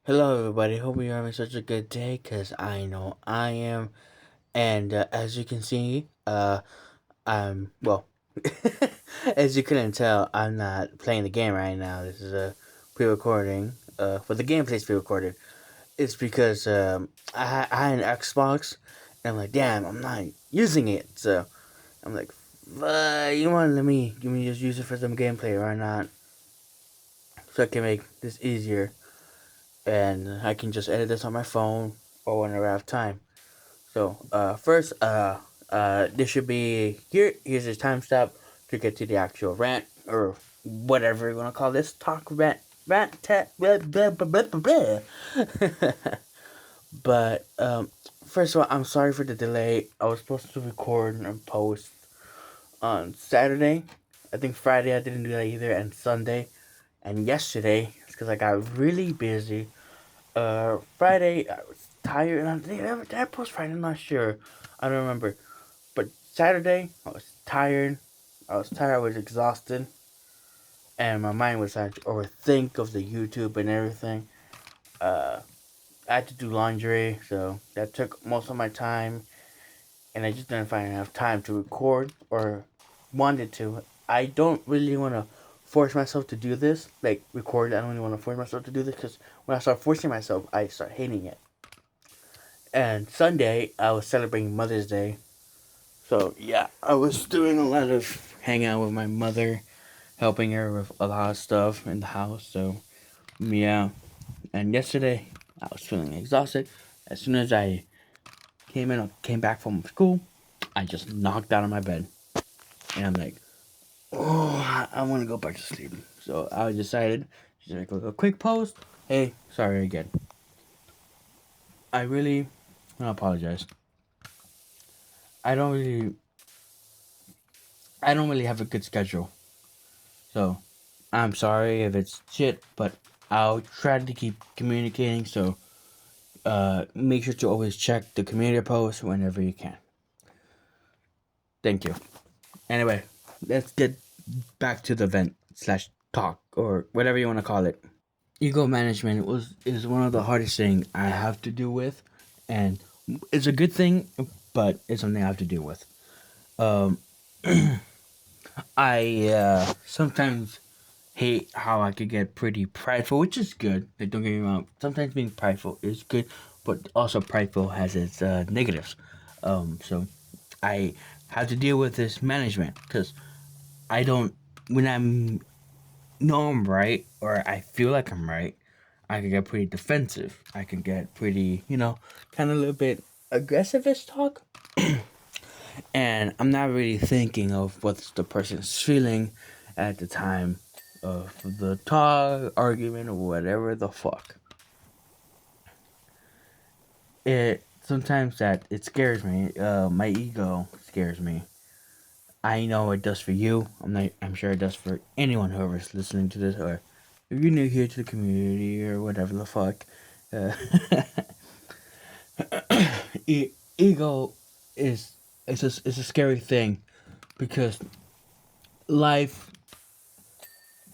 Hello, everybody. Hope you're having such a good day, cause I know I am. And as you can see, I'm well. As you couldn't tell, I'm not playing the game right now. This is a pre-recording. For the gameplay's pre-recorded. It's because I had an Xbox, and I'm like, damn, I'm not using it. So I'm like, you want to let me just use it for some gameplay, or not? So I can make this easier, and I can just edit this on my phone or whenever I have time. So first, this should be here. Here's the time stop to get to the actual rant or whatever you want to call this talk blah, blah, blah, blah, blah, blah. But first of all, I'm sorry for the delay. I was supposed to record and post on Saturday. I think Friday I didn't do that either, and Sunday, and yesterday it's because I got really busy. Friday I was tired, and did I post Friday? I'm not sure. I don't remember. But Saturday I was tired. I was exhausted, and my mind was trying to overthink of the YouTube and everything. Uh, I had to do laundry, so that took most of my time, and I just didn't find enough time to record or wanted to. I don't really want to force myself to do this, like record. I don't really want to force myself to do this because when I start forcing myself, I start hating it. And Sunday, I was celebrating Mother's Day. So, yeah, I was doing a lot of hanging out with my mother, helping her with a lot of stuff in the house. So, yeah. And yesterday, I was feeling exhausted. As soon as I came back from school, I just knocked out of my bed. And I'm like, oh, I want to go back to sleep. So, I decided to make a quick post. Hey, sorry again. I really I apologize. I don't really I don't really have a good schedule. So I'm sorry if it's shit, but I'll try to keep communicating. So make sure to always check the community post whenever you can. Thank you. Anyway, let's get back to the event slash talk or whatever you want to call it. Ego management is one of the hardest thing I have to do with, and it's a good thing, but it's something I have to deal with. Um, I sometimes hate how I could get pretty prideful, which is good. Like, don't get me wrong. Sometimes being prideful is good, but also prideful has its negatives. So I have to deal with this management because I don't. When I'm know I'm right or I feel like I'm right, I can get pretty defensive. I can get pretty, kind of a little bit aggressive as talk. And I'm not really thinking of what the person's feeling at the time of the talk, argument, or whatever the fuck. It sometimes that it scares me. My ego scares me. I know it does for you. I'm sure it does for anyone whoever's listening to this, or if you're new here to the community or whatever the fuck. Uh, ego is it's a scary thing because life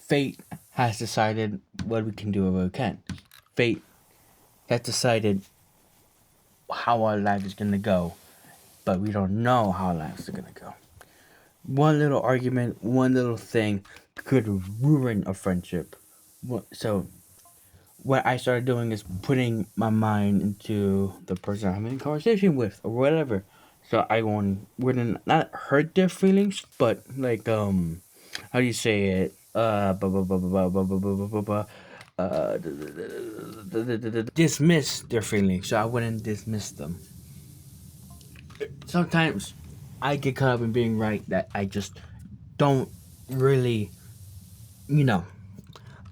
fate has decided what we can do or what we can't. Fate has decided how our life is gonna go, but we don't know how lives are gonna go. One little argument, one little thing could ruin a friendship. So what I started doing is putting my mind into the person I'm in conversation with or whatever. So I wouldn't not hurt their feelings, but like how do you say it? Dismiss their feelings. So I wouldn't dismiss them. Sometimes I get caught up in being right that I just don't really, you know,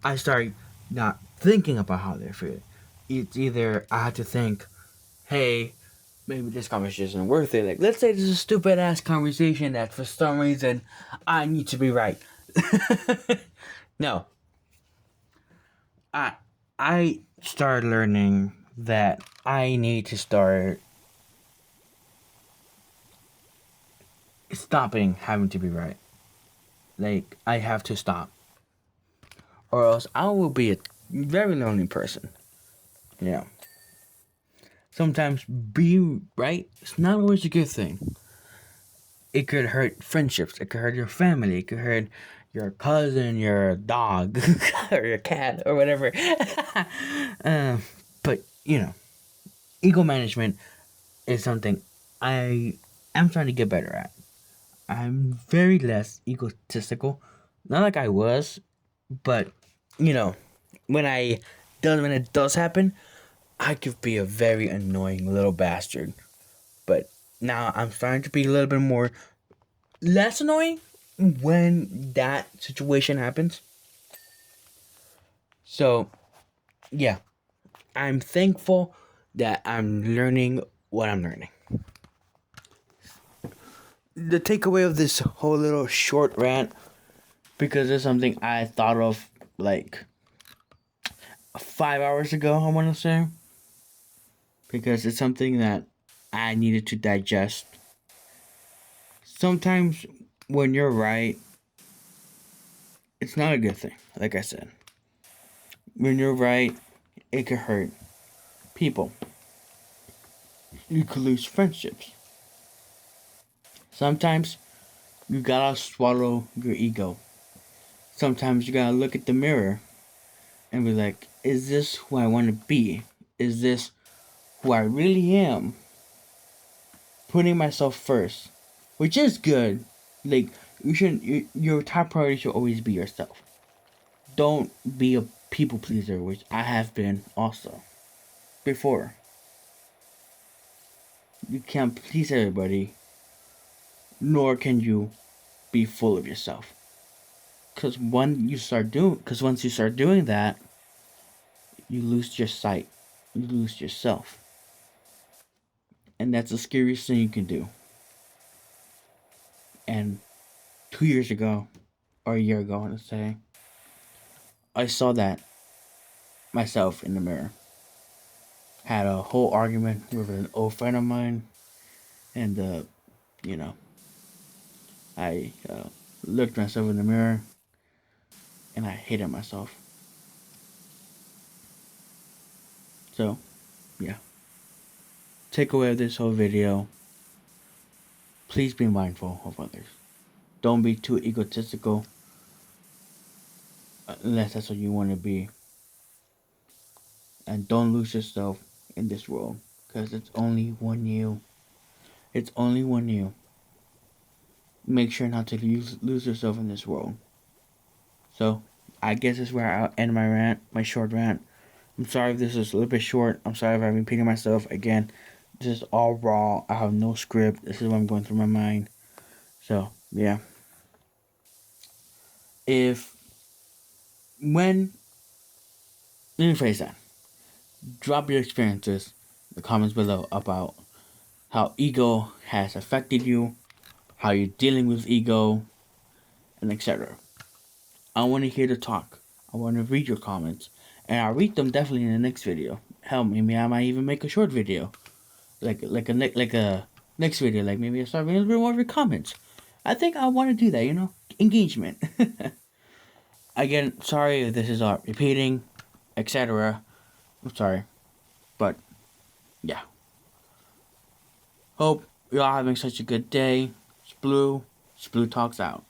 I start not thinking about how they're feeling. It's either I have to think, hey, maybe this conversation isn't worth it. Like, let's say this is a stupid ass conversation that for some reason I need to be right. No, I I started learning that I need to start stopping having to be right. Like, I have to stop, or else I will be a very lonely person. Yeah. Sometimes being right is not always a good thing. It could hurt friendships. It could hurt your family. It could hurt your cousin, your dog, or your cat, or whatever. uh, but ego management is something I am trying to get better at. I'm very less egotistical. Not like I was, but when when it does happen, I could be a very annoying little bastard. But now I'm starting to be a little bit more less annoying when that situation happens. So yeah, I'm thankful that I'm learning what I'm learning. The takeaway of this whole little short rant, because it's something I thought of like 5 hours ago, I want to say, because it's something that I needed to digest. Sometimes when you're right, it's not a good thing. Like I said, when you're right, it could hurt people. You could lose friendships. Sometimes you gotta swallow your ego. Sometimes you gotta look at the mirror and be like, is this who I want to be? Is this who I really am? Putting myself first, which is good. Like, your top priority should always be yourself. Don't be a people pleaser, which I have been also before. You can't please everybody, nor can you be full of yourself. Because once you start doing that, you lose your sight, you lose yourself, and that's the scariest thing you can do. And 2 years ago, or a year ago, I want to say, I saw that myself in the mirror. Had a whole argument with an old friend of mine, and you know, I looked myself in the mirror, and I hated myself. So, yeah. Takeaway of this whole video: please be mindful of others. Don't be too egotistical, unless that's what you want to be, and don't lose yourself in this world, because it's only one you. It's only one you. Make sure not to lose yourself in this world. So, I guess this is where I'll end my rant, my short rant. I'm sorry if this is a little bit short. I'm sorry if I'm repeating myself again. This is all raw. I have no script. This is what I'm going through my mind. So, yeah. If, when, let me phrase that. Drop your experiences in the comments below about how ego has affected you, how you're dealing with ego, and etc. I want to hear the talk. I want to read your comments, and I'll read them definitely in the next video. Hell, maybe I might even make a short video, like a next video. Like maybe I start reading a little bit more of your comments. I think I want to do that. Engagement. Again, sorry if this is repeating, etc. I'm sorry, but yeah. Hope you're all having such a good day. Sploo Talks out.